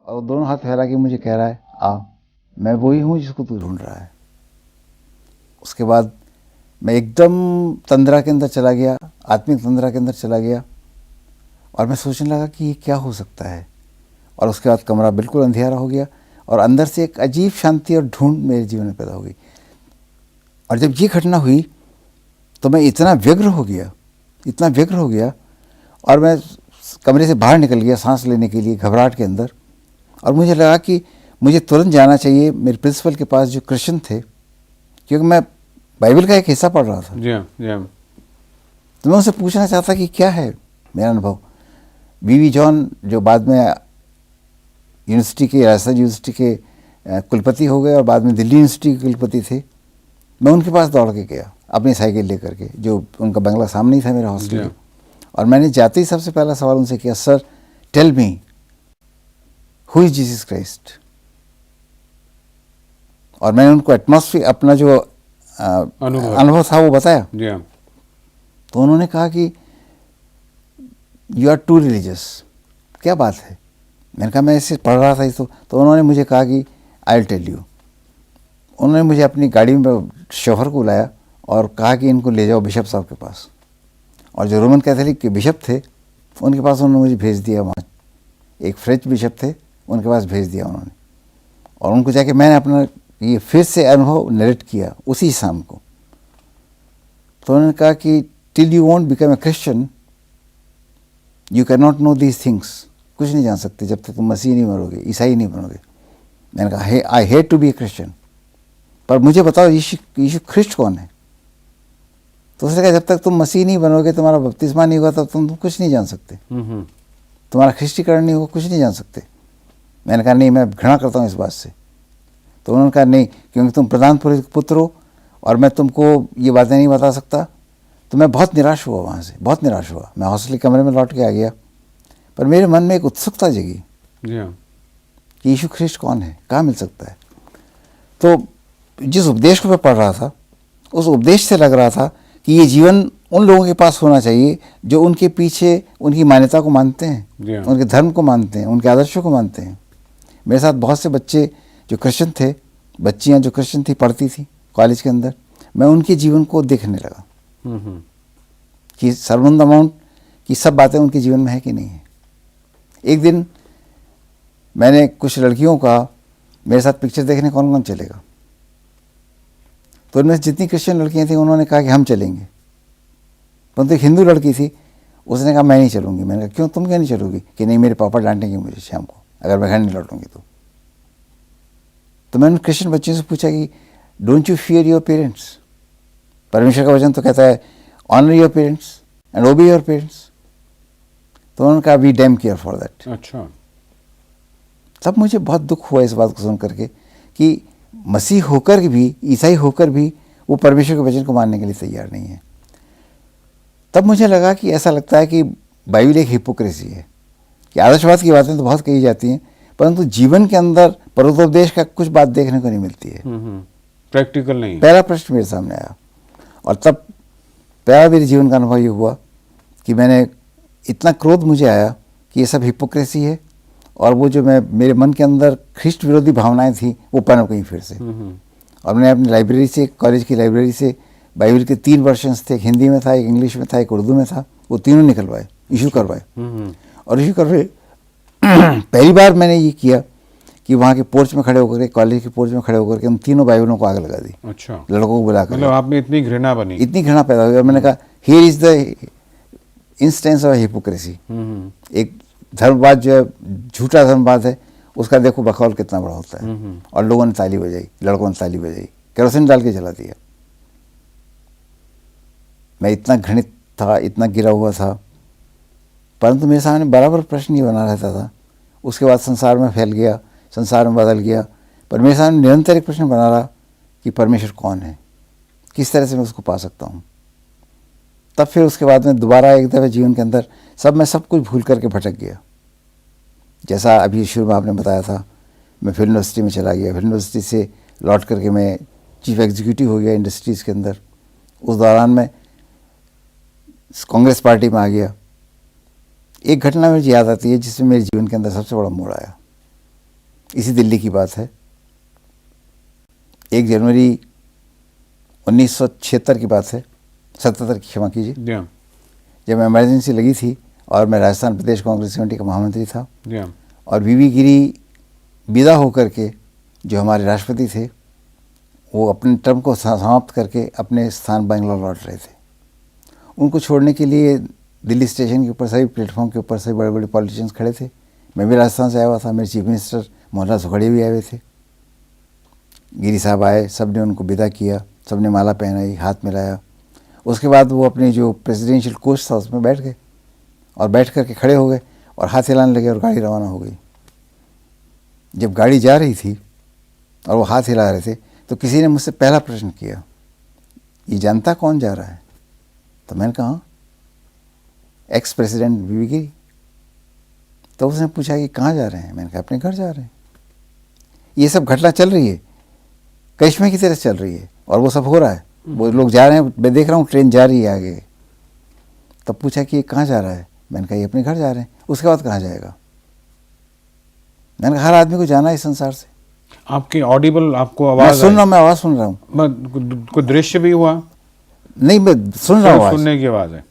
और दोनों हाथ फैला के मुझे कह रहा है आ, मैं वही हूँ जिसको तू ढूंढ रहा है। उसके बाद मैं एकदम तंद्रा के अंदर चला गया, आत्मिक तंद्रा के अंदर चला गया, और मैं सोचने लगा कि ये क्या हो सकता है। और उसके बाद कमरा बिल्कुल अंधेरा हो गया और अंदर से एक अजीब शांति और ढूंढ मेरे जीवन में पैदा हो गई। और जब ये घटना हुई तो मैं इतना व्यग्र हो गया, इतना व्यग्र हो गया, और मैं कमरे से बाहर निकल गया सांस लेने के लिए घबराहट के अंदर। और मुझे लगा कि मुझे तुरंत जाना चाहिए मेरे प्रिंसिपल के पास जो क्रिश्चियन थे, क्योंकि मैं बाइबल का एक हिस्सा पढ़ रहा था। तो मैं उनसे पूछना चाहता कि क्या है मेरा अनुभव। वीवी जॉन जो बाद में यूनिवर्सिटी के, राजस्थान यूनिवर्सिटी के कुलपति हो गए और बाद में दिल्ली यूनिवर्सिटी के कुलपति थे, मैं उनके पास दौड़ के गया अपनी साइकिल लेकर के, जो उनका बंगला सामने ही था मेरा हॉस्टल। और मैंने जाते ही सबसे पहला सवाल उनसे किया, sir tell me who is Jesus Christ. और मैंने उनको एटमॉस्फेयर, अपना जो अनुभव था वो बताया। तो उन्होंने कहा कि यू आर टू रिलीजियस। क्या बात है? मैंने कहा मैं इसे पढ़ रहा था इस तो उन्होंने मुझे कहा कि आई विल टेल यू। उन्होंने मुझे अपनी गाड़ी में शोफर को बुलाया और कहा कि इनको ले जाओ बिशप साहब के पास। और जो रोमन कैथोलिक के बिशप थे उनके पास उन्होंने मुझे भेज दिया। वहाँ एक फ्रेंच बिशप थे, उनके पास भेज दिया उन्होंने। और उनको जाके मैंने अपना ये फिर से अनुभव नरेट किया उसी शाम को। तो उन्होंने कहा कि till you won't become a Christian you can not know these things. कुछ नहीं जान सकते जब तक तुम मसीह नहीं बनोगे, ईसाई नहीं बनोगे। मैंने कहा I hate to be a Christian, पर मुझे बताओ यीशु ख्रिस्ट कौन है। तो उसने कहा जब तक तुम मसीह नहीं बनोगे, तुम्हारा बपतिस्मा नहीं होगा, तब तुम कुछ नहीं जान सकते। तुम्हारा ख्रिस्टीकरण नहीं होगा, कुछ नहीं जान सकते। मैंने कहा नहीं, मैं घृणा करता हूँ इस बात से। तो उन्होंने कहा नहीं, क्योंकि तुम प्रधान पुत्र हो और मैं तुमको ये बातें नहीं बता सकता। तो मैं बहुत निराश हुआ, वहाँ से बहुत निराश हुआ। मैं हॉस्टल के कमरे में लौट के आ गया, पर मेरे मन में एक उत्सुकता जगी कि यीशु ख्रिस्ट कौन है, कहाँ मिल सकता है। तो जिस उपदेश को मैं पढ़ रहा था, उस उपदेश से लग रहा था कि ये जीवन उन लोगों के पास होना चाहिए जो उनके पीछे उनकी मान्यता को मानते हैं, उनके धर्म को मानते हैं, उनके आदर्शों को मानते हैं। मेरे साथ बहुत से बच्चे जो क्रिश्चियन थे, बच्चियां जो क्रिश्चियन थी, पढ़ती थी कॉलेज के अंदर। मैं उनके जीवन को देखने लगा कि सर्वम द माउंट की सब बातें उनके जीवन में है कि नहीं है। एक दिन मैंने कुछ लड़कियों का, मेरे साथ पिक्चर देखने कौन कौन चलेगा। तो उनमें जितनी क्रिश्चियन लड़कियां थी उन्होंने कहा कि हम चलेंगे, परंतु एक हिंदू लड़की थी, उसने कहा मैं नहीं चलूँगी। मैंने कहा क्यों, तुम क्यों नहीं चलोगी? कि नहीं, मेरे पापा डांटेंगे मुझे शाम को अगर मैं घर नहीं लौटूंगी तो मैंने क्रिश्चियन बच्चों से पूछा कि don't you fear your parents. परमेश्वर का वचन तो कहता है honour your parents and obey your parents. तो उन्होंने कहा we damn care for that. अच्छा। तब मुझे बहुत दुख हुआ इस बात को सुन करके कि मसीह होकर भी, ईसाई होकर भी वो परमेश्वर के वचन को मानने के लिए तैयार नहीं है। तब मुझे लगा कि ऐसा लगता है कि बाइबल एक हिपोक्रेसी है, कि आदर्शवाद की बातें तो बहुत कही जाती हैं, परंतु जीवन के अंदर परोपदेश का कुछ बात देखने को नहीं मिलती है, प्रैक्टिकल नहीं। पहला प्रश्न मेरे सामने आया। और तब पहला मेरे जीवन का अनुभव ये हुआ कि मैंने, इतना क्रोध मुझे आया कि ये सब हिपोक्रेसी है, और वो जो मेरे मन के अंदर ख्रिस्ट विरोधी भावनाएं थी वो पनप गई फिर से। और मैंने अपनी लाइब्रेरी से, कॉलेज की लाइब्रेरी से बाइबल के 3 वर्शंस थे, एक हिंदी में था, एक इंग्लिश में था, एक उर्दू में था, वो तीनों निकलवाए, इशू करवाए। और इशू करवाए पहली बार मैंने ये किया कि वहाँ के पोर्च में खड़े होकर के, कॉलेज के पोर्च में खड़े होकर के उन तीनों बाइबलों को आग लगा दी। अच्छा। लड़कों को बुलाकर। मतलब आप में इतनी घृणा बनी? इतनी घृणा पैदा हुई। और मैंने कहा here is the instance of hypocrisy. एक धर्मवाद जो है, झूठा धर्मवाद है, उसका देखो बखौल कितना बड़ा होता है। और लोगों ने ताली बजाई, लड़कों ने ताली बजाई, केरोसिन डाल के जला दिया। मैं इतना घृणित था, इतना गिरा हुआ था, परंतु मेरे सामने बराबर प्रश्न ही बना रहता था। उसके बाद संसार में फैल गया, संसार में बदल गया, पर मेरे सामने निरंतर एक प्रश्न बना रहा कि परमेश्वर कौन है, किस तरह से मैं उसको पा सकता हूँ। तब फिर उसके बाद में दोबारा एक दफ़े जीवन के अंदर मैं सब कुछ भूल करके भटक गया। जैसा अभी शुरू में आपने बताया था, मैं फिल्म यूनिवर्सिटी में चला गया, फिल्म यूनिवर्सिटी से लौट करके मैं चीफ एग्जीक्यूटिव हो गया इंडस्ट्रीज़ के अंदर। उस दौरान मैं कांग्रेस पार्टी में आ गया। एक घटना मुझे याद आती है जिसमें मेरे जीवन के अंदर सबसे बड़ा मोड़ आया। इसी दिल्ली की बात है, 1 जनवरी 1976 की बात है, 77 की क्षमा कीजिए, जब इमरजेंसी लगी थी और मैं राजस्थान प्रदेश कांग्रेस कमेटी का महामंत्री था, और वीवी गिरी विदा होकर के जो हमारे राष्ट्रपति थे वो अपने टर्म को समाप्त करके अपने स्थान बेंगलोर लौट रहे थे। उनको छोड़ने के लिए दिल्ली स्टेशन के ऊपर सभी प्लेटफॉर्म के ऊपर सभी बड़े बड़े पॉलिटिशियंस खड़े थे। मैं भी राजस्थान से आया हुआ था, मेरे चीफ मिनिस्टर मोहनलाल सुखड़िया भी आए हुए थे। गिरी साहब आए, सब ने उनको विदा किया, सब ने माला पहनाई, हाथ मिलाया। उसके बाद वो अपने जो प्रेसिडेंशियल कोच था उसमें बैठ गए और बैठ करके खड़े हो गए और हाथ हिलाने लगे और गाड़ी रवाना हो गई। जब गाड़ी जा रही थी और वो हाथ हिला रहे थे तो किसी ने मुझसे पहला प्रश्न किया, ये जानता कौन जा रहा है? तो मैंने कहा एक्स प्रेसिडेंट वीवी गिरी। तो उसने पूछा कि कहाँ जा रहे हैं? मैंने कहा अपने घर जा रहे हैं। ये सब घटना चल रही है, करिश्मे की तरह चल रही है और वो सब हो रहा है, वो लोग जा रहे हैं, मैं देख रहा हूँ ट्रेन जा रही है आगे। तब पूछा कि ये कहाँ जा रहा है? मैंने कहा ये अपने घर जा रहे हैं। उसके बाद कहाँ जाएगा? मैंने कहा हर आदमी को जाना है इस संसार से। आपकी ऑडिबल, आपको आवाज मैं सुन रहा हूँ, मैं आवाज़ सुन रहा हूँ। कोई दृश्य भी हुआ? नहीं, मैं सुन रहा हूँ, सुनने की आवाज़ है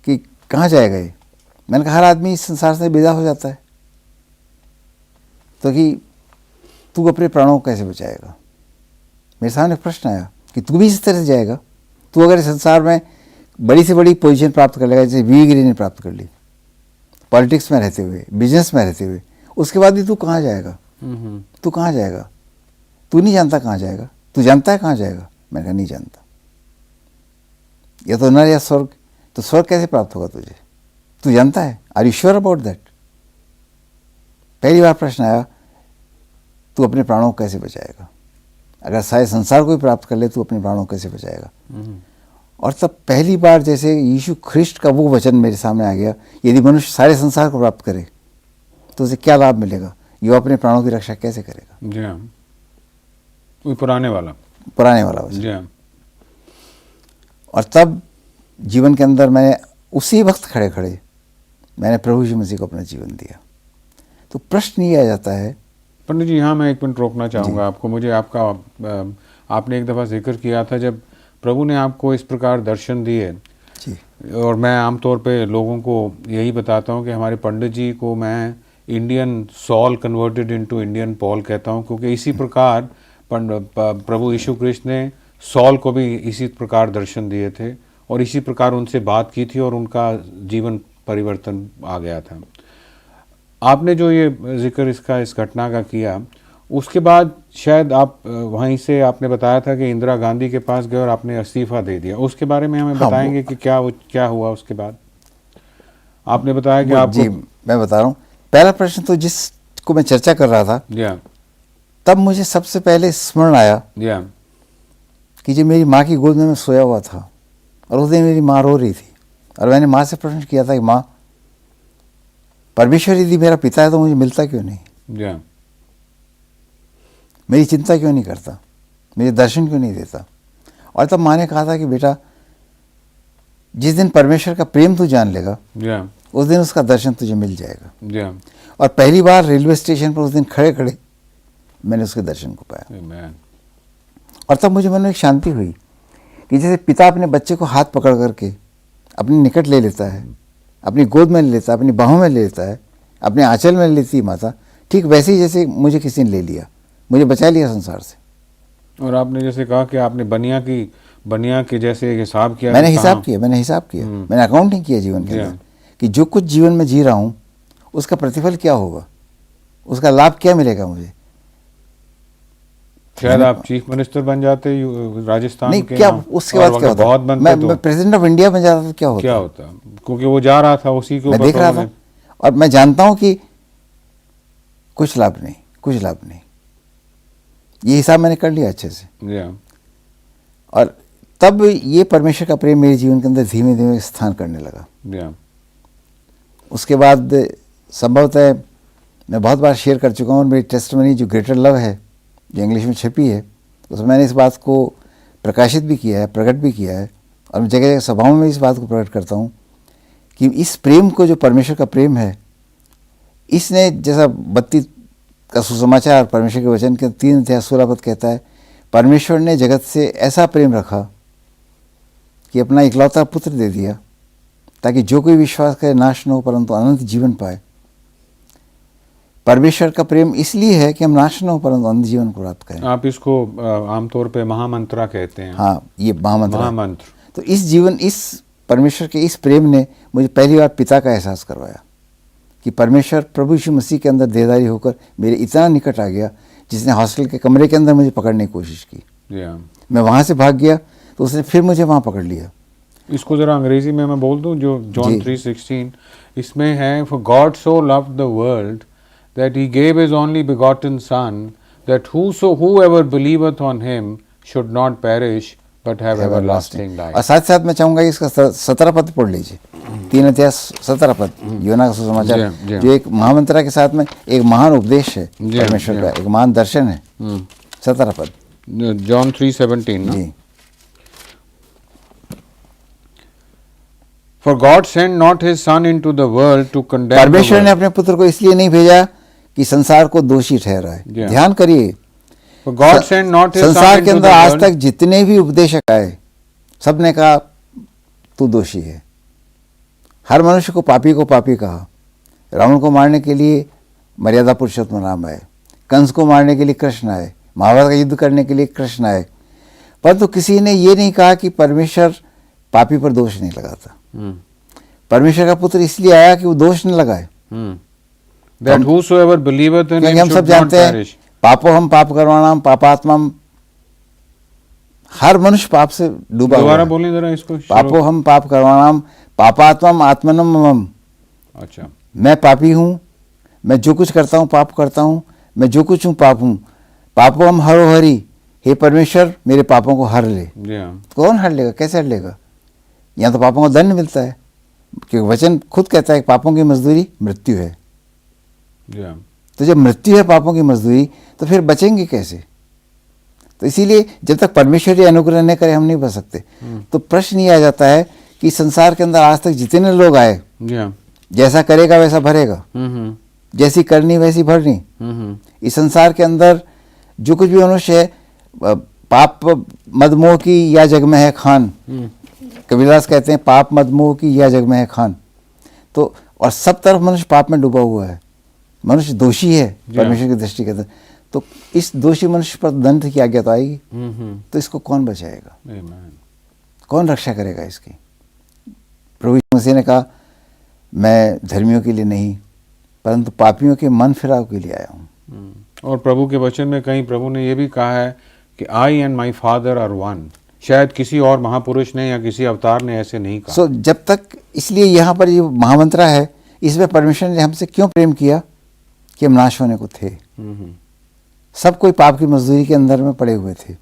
कि कहाँ जाएगा ये। मैंने कहा हर आदमी इस संसार से विदा हो जाता है, तो कि तू अपने प्राणों को कैसे बचाएगा? मेरे सामने प्रश्न आया कि तू भी इस तरह से जाएगा? तू अगर इस संसार में बड़ी से बड़ी पोजीशन प्राप्त कर लेगा जैसे वीवी गिरी ने प्राप्त कर ली, पॉलिटिक्स में रहते हुए, बिजनेस में रहते हुए, उसके बाद भी तू कहाँ जाएगा? तू कहाँ जाएगा? तू नहीं जानता कहाँ जाएगा? तू जानता है कहाँ जाएगा? मैंने कहा नहीं जानता। या तो नर या स्वर्ग। तो स्वर्ग कैसे प्राप्त होगा तुझे? तू जानता है? Are you sure about that? पहली बार प्रश्न आया, तू अपने प्राणों को कैसे बचाएगा? अगर सारे संसार को भी प्राप्त कर ले तू अपने प्राणों को कैसे बचाएगा? और तब पहली बार जैसे यीशु ख्रिस्ट का वो वचन मेरे सामने आ गया, यदि मनुष्य सारे संसार को प्राप्त करे तो उसे क्या लाभ मिलेगा? ये अपने प्राणों की रक्षा कैसे करेगा? जी हाँ, वही पुराने वाला वचन। जी हाँ। और तब जीवन के अंदर मैंने उसी वक्त खड़े खड़े मैंने प्रभु यीशु मसीह को अपना जीवन दिया। तो प्रश्न ये आ जाता है। पंडित जी, यहाँ मैं 1 मिनट रोकना चाहूँगा आपको। मुझे आपने एक दफ़ा जिक्र किया था जब प्रभु ने आपको इस प्रकार दर्शन दिए जी, और मैं आमतौर पे लोगों को यही बताता हूँ कि हमारे पंडित जी को मैं Indian Saul converted into Indian Paul कहता हूँ, क्योंकि इसी प्रकार प्रभु यीशु कृष्ण ने सॉल को भी इसी प्रकार दर्शन दिए थे और इसी प्रकार उनसे बात की थी और उनका जीवन परिवर्तन आ गया था। आपने जो ये जिक्र इस घटना का किया, उसके बाद शायद आप वहीं से आपने बताया था कि इंदिरा गांधी के पास गए और आपने इस्तीफा दे दिया। उसके बारे में हमें बताएंगे कि क्या हुआ उसके बाद? आपने बताया कि आप जी, मैं बता रहा हूँ। पहला प्रश्न तो जिसको मैं चर्चा कर रहा था, तब मुझे सबसे पहले स्मरण आया कि जब मेरी माँ की गोद में मैं सोया हुआ था और उस दिन मेरी माँ रो रही थी और मैंने माँ से प्रश्न किया था कि माँ, परमेश्वर यदि मेरा पिता है तो मुझे मिलता क्यों नहीं? मेरी चिंता क्यों नहीं करता? मुझे दर्शन क्यों नहीं देता? और तब माँ ने कहा था कि बेटा, जिस दिन परमेश्वर का प्रेम तू जान लेगा उस दिन उसका दर्शन तुझे मिल जाएगा। और पहली बार रेलवे स्टेशन पर उस दिन खड़े खड़े मैंने उसके दर्शन को पाया। और तब मुझे मन में एक शांति हुई कि जैसे पिता अपने बच्चे को हाथ पकड़ करके अपने निकट ले लेता है, अपनी गोद में ले लेता है, अपनी बाहों में ले लेता है, अपने आंचल में ले लेती है माता, ठीक वैसे ही जैसे मुझे किसी ने ले लिया, मुझे बचा लिया संसार से। और आपने जैसे कहा कि आपने बनिया के जैसे हिसाब किया। मैंने हिसाब किया, मैंने अकाउंटिंग किया जीवन के अंदर कि जो कुछ जीवन में जी रहा हूँ उसका प्रतिफल क्या होगा, उसका लाभ क्या मिलेगा मुझे। शायद आप चीफ मिनिस्टर बन जाते राजस्थान नहीं, के। क्या उसके बाद क्या होता? बहुत बनते मैं प्रेसिडेंट ऑफ इंडिया बन जाता तो क्या होता? क्योंकि वो जा रहा था उसी को मैं देख रहा था और मैं जानता हूं कि कुछ लाभ नहीं। ये हिसाब मैंने कर लिया अच्छे से। और तब ये परमेश्वर का प्रेम मेरे जीवन के अंदर धीमे धीमे स्थान करने लगा। उसके बाद संभवतः मैं बहुत बार शेयर कर चुका हूँ, और मेरी टेस्टमनी जो ग्रेटर लव है जो इंग्लिश में छपी है, उसमें मैंने इस बात को प्रकाशित भी किया है, प्रकट भी किया है, और मैं जगह जगह सभाओं में इस बात को प्रकट करता हूँ कि इस प्रेम को, जो परमेश्वर का प्रेम है, इसने जैसा बत्ती का सुसमाचार परमेश्वर के वचन के 3 अध्याय 16 पद कहता है, परमेश्वर ने जगत से ऐसा प्रेम रखा कि अपना इकलौता पुत्र दे दिया, ताकि जो कोई विश्वास करे नाश न हो परंतु अनंत जीवन पाए। परमेश्वर का प्रेम इसलिए है कि हम नाश न हो परंतु अनंत जीवन को प्राप्त करें। आप इसको आमतौर पे महामंत्रा कहते हैं। हाँ, ये महामंत्र। तो इस परमेश्वर के इस प्रेम ने मुझे पहली बार पिता का एहसास करवाया कि परमेश्वर प्रभु यीशु मसीह के अंदर देहधारी होकर मेरे इतना निकट आ गया, जिसने हॉस्टल के कमरे के अंदर मुझे पकड़ने की कोशिश की। मैं वहाँ से भाग गया तो उसने फिर मुझे वहाँ पकड़ लिया। इसको जरा अंग्रेजी में मैं बोल दूं, जो जॉन 3:16 इसमें है, for God so loved the world that he gave his only begotten son, that whoever believeth on him should not perish but have everlasting life। और साथ साथ मैं चाहूंगा कि इसका 17 पद पढ़ लीजिए, 3 अध्याय 17 पद, योना का सुसमाचार, जो एक महामंत्रा के साथ में एक महान उपदेश है परमेश्वर का, एक महान दर्शन है। 17 पद, जॉन 3:17 जी। For God sent not his son into the world to condemn the परमेश्वर ने world। अपने पुत्र को इसलिए नहीं भेजा कि संसार को दोषी ठहराए। ध्यान करिए, For God sent not his son संसार के into अंदर the आज world। तक जितने भी उपदेशक आए, सबने कहा तू दोषी है। हर मनुष्य को पापी कहा। रावण को मारने के लिए मर्यादा पुरुषोत्तम राम आए, कंस को मारने के लिए कृष्ण आए, महाभारत का युद्ध करने के लिए कृष्ण आए, परंतु किसी ने ये नहीं कहा कि परमेश्वर पापी पर दोष नहीं लगाता। परमेश्वर का पुत्र इसलिए आया कि वो दोष न लगाए। That whosoever believeth in him हम सब should not जानते हैं, perish। पापो हम पाप करवाणाम पापात्मा, हर मनुष्य पाप से डूबा हुआ दोबारा है। बोलें जरा इसको। पापो हम पाप करवाणाम पापात्मम आत्मनम मम। अच्छा, मैं पापी हूँ, मैं जो कुछ करता हूँ पाप करता हूँ, मैं जो कुछ हूँ पाप हूँ। पापो हम हरो हरि, हे परमेश्वर मेरे पापों को हर ले। जी हाँ। कौन हर लेगा, कैसे हर लेगा? यहाँ तो पापों का दंड मिलता है, क्योंकि वचन खुद कहता है कि पापों की मजदूरी मृत्यु है। जी हाँ। तो जब मृत्यु है पापों की मजदूरी, तो फिर बचेंगे कैसे? तो इसीलिए जब तक परमेश्वर ये अनुग्रह न करे हम नहीं बच सकते। तो प्रश्न ये आ जाता है कि संसार के अंदर आज तक जितने लोग आए, जी हाँ। जैसा करेगा वैसा भरेगा, जैसी करनी वैसी भरनी। इस संसार के अंदर जो कुछ भी मनुष्य है, पाप मदमोह की या जग में है खान। कबीरदास कहते हैं पाप मदमोह की या जग में है खान। तो और सब तरफ मनुष्य पाप में डूबा हुआ है, मनुष्य दोषी है परमेश्वर की दृष्टि के अंदर। तो इस दोषी मनुष्य पर दंड की आज्ञा तो आएगी। तो इसको कौन बचाएगा? कौन रक्षा करेगा इसकी? प्रभु यीशु मसीह ने कहा, मैं धर्मियों के लिए नहीं परंतु पापियों के मन फिराव के लिए आया हूँ। और प्रभु के वचन में कहीं प्रभु ने यह भी कहा है कि I and my father are one. शायद किसी और महापुरुष ने या किसी अवतार ने ऐसे नहीं कहा। जब तक, इसलिए यहाँ पर ये महामंत्रा है, इसमें परमेश्वर ने हमसे क्यों प्रेम किया कि हम नाश होने को थे। सब कोई पाप की मजदूरी के अंदर में पड़े हुए थे।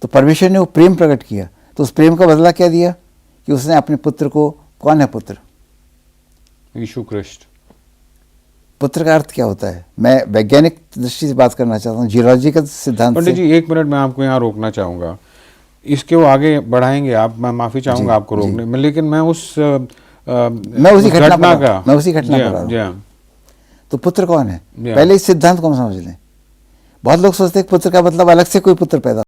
तो परमेश्वर ने वो प्रेम प्रकट किया, तो उस प्रेम का बदला क्या दिया कि उसने अपने पुत्र को, कौन है पुत्र? यीशु ख्रिस्ट। पुत्र का अर्थ क्या होता है? मैं वैज्ञानिक दृष्टि से बात करना चाहता हूँ, जियोलॉजिकल सिद्धांत से। पंडित जी 1 मिनट मैं आपको यहाँ रोकना चाहूँगा, इसके वो आगे बढ़ाएंगे आप, मैं माफ़ी चाहूँगा आपको रोकने में, लेकिन मैं उसी घटना पर आ रहा हूँ। तो पुत्र कौन है? पहले इस सिद्धांत को हम समझ लें। बहुत लोग सोचते हैं कि पुत्र का मतलब अलग से कोई पुत्र पैदा